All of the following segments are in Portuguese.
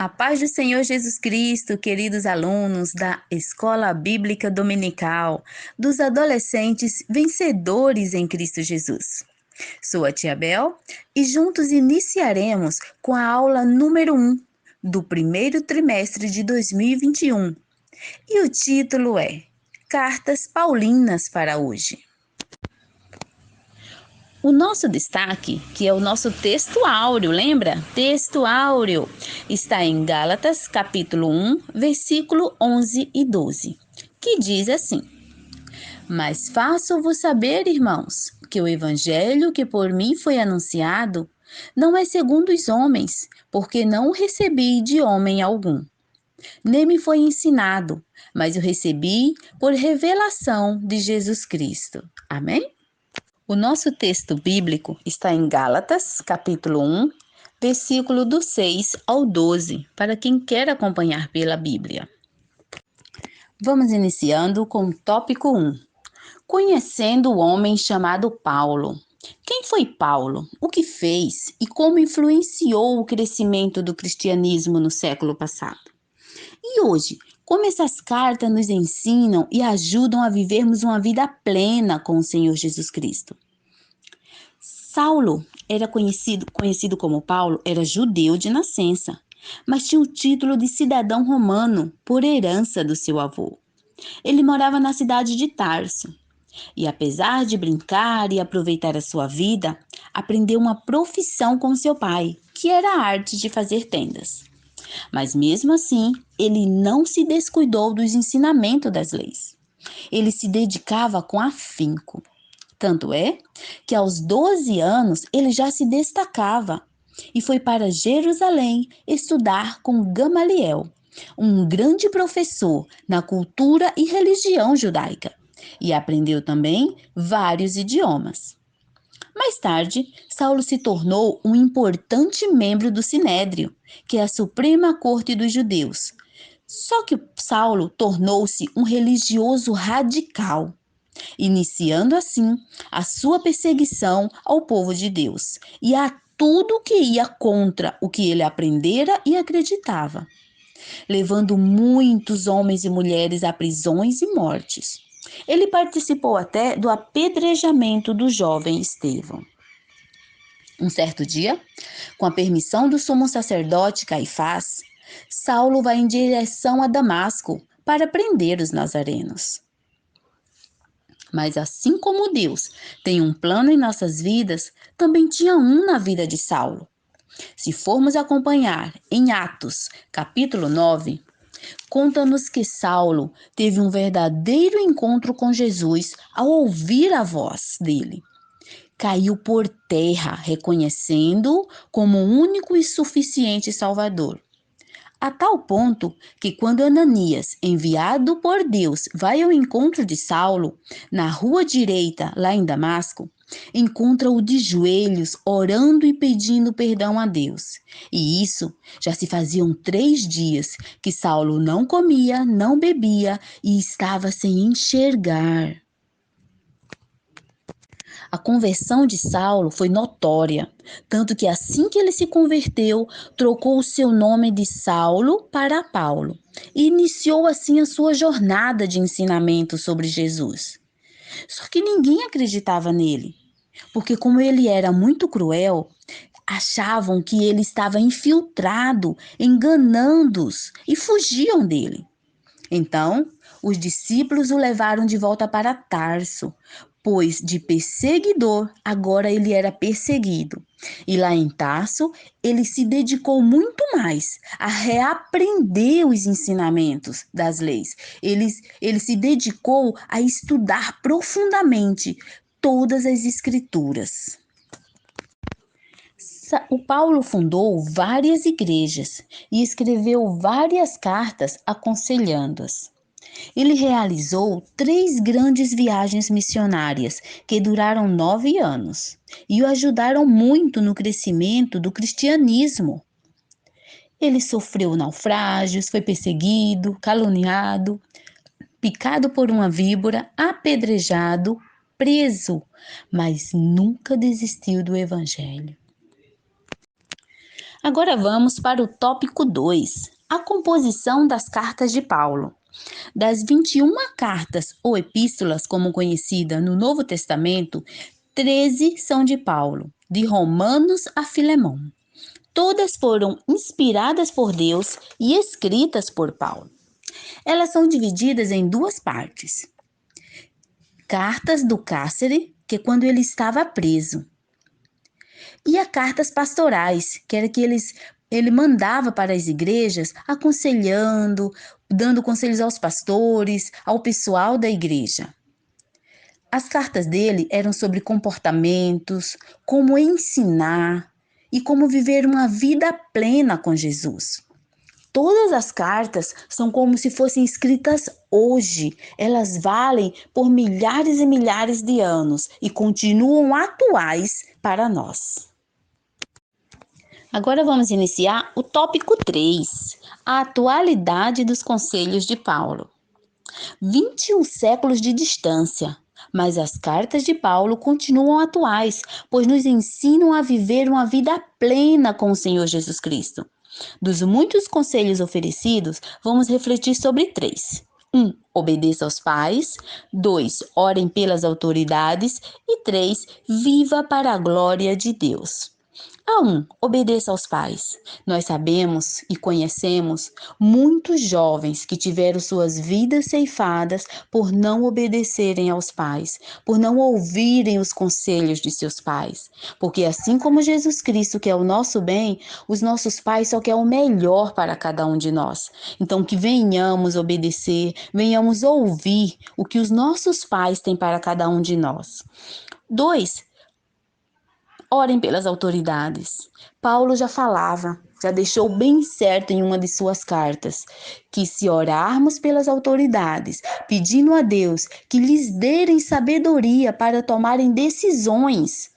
A paz do Senhor Jesus Cristo, queridos alunos da Escola Bíblica Dominical, dos adolescentes vencedores em Cristo Jesus. Sou a tia Bel e juntos iniciaremos com a aula número 1 do primeiro trimestre de 2021. E o título é Cartas Paulinas para hoje. O nosso destaque, que é o nosso texto áureo, lembra? Texto áureo, está em Gálatas, capítulo 1, versículo 11 e 12, que diz assim: Mas faço-vos saber, irmãos, que o evangelho que por mim foi anunciado não é segundo os homens, porque não o recebi de homem algum. Nem me foi ensinado, mas o recebi por revelação de Jesus Cristo. Amém? O nosso texto bíblico está em Gálatas, capítulo 1, versículo do 6 ao 12, para quem quer acompanhar pela Bíblia. Vamos iniciando com o tópico 1. Conhecendo o homem chamado Paulo. Quem foi Paulo? O que fez? E como influenciou o crescimento do cristianismo no século passado? E hoje, como essas cartas nos ensinam e ajudam a vivermos uma vida plena com o Senhor Jesus Cristo? Saulo era conhecido como Paulo, era judeu de nascença, mas tinha o título de cidadão romano por herança do seu avô. Ele morava na cidade de Tarso e, apesar de brincar e aproveitar a sua vida, aprendeu uma profissão com seu pai, que era a arte de fazer tendas. Mas mesmo assim, ele não se descuidou dos ensinamentos das leis. Ele se dedicava com afinco. Tanto é que aos 12 anos ele já se destacava e foi para Jerusalém estudar com Gamaliel, um grande professor na cultura e religião judaica, e aprendeu também vários idiomas. Mais tarde, Saulo se tornou um importante membro do Sinédrio, que é a Suprema Corte dos Judeus. Só que Saulo tornou-se um religioso radical, iniciando assim a sua perseguição ao povo de Deus e a tudo que ia contra o que ele aprendera e acreditava, levando muitos homens e mulheres a prisões e mortes. Ele participou até do apedrejamento do jovem Estevão. Um certo dia, com a permissão do sumo sacerdote Caifás, Saulo vai em direção a Damasco para prender os nazarenos. Mas assim como Deus tem um plano em nossas vidas, também tinha um na vida de Saulo. Se formos acompanhar em Atos, capítulo 9, conta-nos que Saulo teve um verdadeiro encontro com Jesus ao ouvir a voz dele. Caiu por terra, reconhecendo-o como o único e suficiente Salvador. A tal ponto que quando Ananias, enviado por Deus, vai ao encontro de Saulo, na rua direita, lá em Damasco, encontra-o de joelhos, orando e pedindo perdão a Deus. E isso já se faziam 3 dias que Saulo não comia, não bebia e estava sem enxergar. A conversão de Saulo foi notória, tanto que assim que ele se converteu, trocou o seu nome de Saulo para Paulo e iniciou assim a sua jornada de ensinamento sobre Jesus. Só que ninguém acreditava nele, porque como ele era muito cruel, achavam que ele estava infiltrado, enganando-os e fugiam dele. Então, os discípulos o levaram de volta para Tarso, pois de perseguidor agora ele era perseguido. E lá em Tarso, ele se dedicou muito mais a reaprender os ensinamentos das leis. Ele se dedicou a estudar profundamente todas as escrituras. O Paulo fundou várias igrejas e escreveu várias cartas aconselhando-as. Ele realizou 3 grandes viagens missionárias que duraram 9 anos e o ajudaram muito no crescimento do cristianismo. Ele sofreu naufrágios, foi perseguido, caluniado, picado por uma víbora, apedrejado, preso, mas nunca desistiu do evangelho. Agora vamos para o tópico 2, a composição das cartas de Paulo. Das 21 cartas ou epístolas, como conhecida no Novo Testamento, 13 são de Paulo, de Romanos a Filemão. Todas foram inspiradas por Deus e escritas por Paulo. Elas são divididas em duas partes. Cartas do cárcere, que é quando ele estava preso, e as cartas pastorais, que era que ele mandava para as igrejas, aconselhando, dando conselhos aos pastores, ao pessoal da igreja. As cartas dele eram sobre comportamentos, como ensinar e como viver uma vida plena com Jesus. Todas as cartas são como se fossem escritas hoje. Elas valem por milhares e milhares de anos e continuam atuais para nós. Agora vamos iniciar o tópico 3, a atualidade dos conselhos de Paulo. 21 séculos de distância, mas as cartas de Paulo continuam atuais, pois nos ensinam a viver uma vida plena com o Senhor Jesus Cristo. Dos muitos conselhos oferecidos, vamos refletir sobre 3. 1. Obedeça aos pais. 2. Orem pelas autoridades. E 3. Viva para a glória de Deus. A 1. Obedeça aos pais. Nós sabemos e conhecemos muitos jovens que tiveram suas vidas ceifadas por não obedecerem aos pais, por não ouvirem os conselhos de seus pais. Porque assim como Jesus Cristo quer o nosso bem, os nossos pais só querem o melhor para cada um de nós. Então que venhamos obedecer, venhamos ouvir o que os nossos pais têm para cada um de nós. 2. Orem pelas autoridades. Paulo já falava, já deixou bem certo em uma de suas cartas, que se orarmos pelas autoridades, pedindo a Deus que lhes dêem sabedoria para tomarem decisões,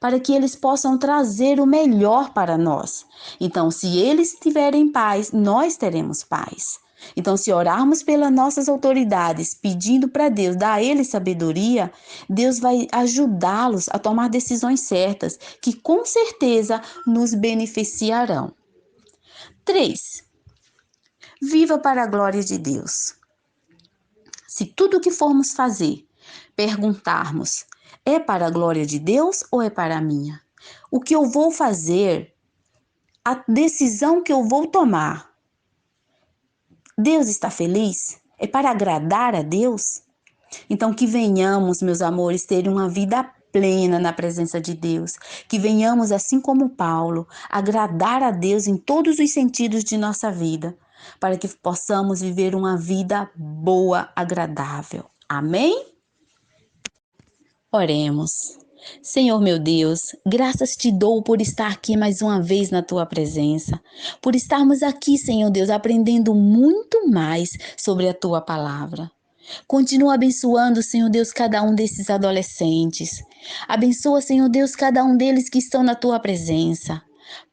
para que eles possam trazer o melhor para nós. Então, se eles tiverem paz, nós teremos paz. Então, se orarmos pelas nossas autoridades, pedindo para Deus dar a eles sabedoria, Deus vai ajudá-los a tomar decisões certas, que com certeza nos beneficiarão. 3. Viva para a glória de Deus. Se tudo o que formos fazer, perguntarmos, é para a glória de Deus ou é para a minha? O que eu vou fazer, a decisão que eu vou tomar, Deus está feliz? É para agradar a Deus? Então que venhamos, meus amores, ter uma vida plena na presença de Deus. Que venhamos, assim como Paulo, agradar a Deus em todos os sentidos de nossa vida, para que possamos viver uma vida boa, agradável. Amém? Oremos. Senhor meu Deus, graças te dou por estar aqui mais uma vez na tua presença, por estarmos aqui, Senhor Deus, aprendendo muito mais sobre a tua palavra. Continua abençoando, Senhor Deus, cada um desses adolescentes. Abençoa, Senhor Deus, cada um deles que estão na tua presença.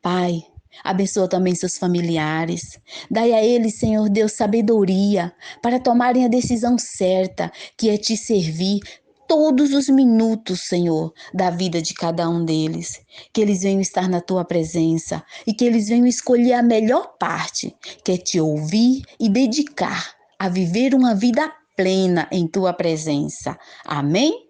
Pai, abençoa também seus familiares. Dai a eles, Senhor Deus, sabedoria para tomarem a decisão certa, que é te servir todos os minutos, Senhor, da vida de cada um deles. Que eles venham estar na tua presença e que eles venham escolher a melhor parte, que é te ouvir e dedicar a viver uma vida plena em tua presença. Amém?